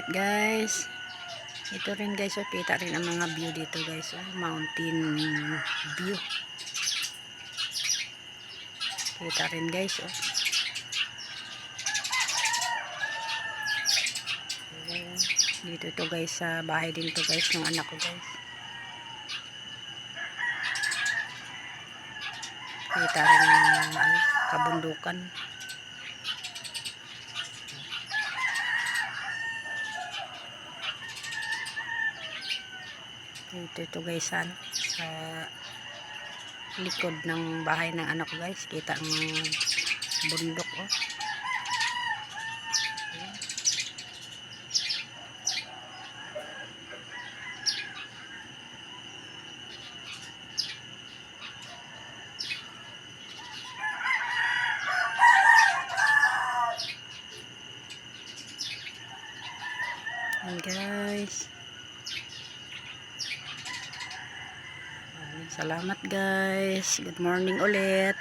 ulit guys. Ito rin guys, oh, kita rin ang mga view dito guys, oh, mountain view. Kita rin guys, oh. Dito ito guys, sa bahay din to guys ng anak ko guys. Kita rin ang kabundukan. Ito guys, sa likod ng bahay ng anak ko guys, kita ang bundok, oh. Ayan guys. Salamat guys. Good morning ulit.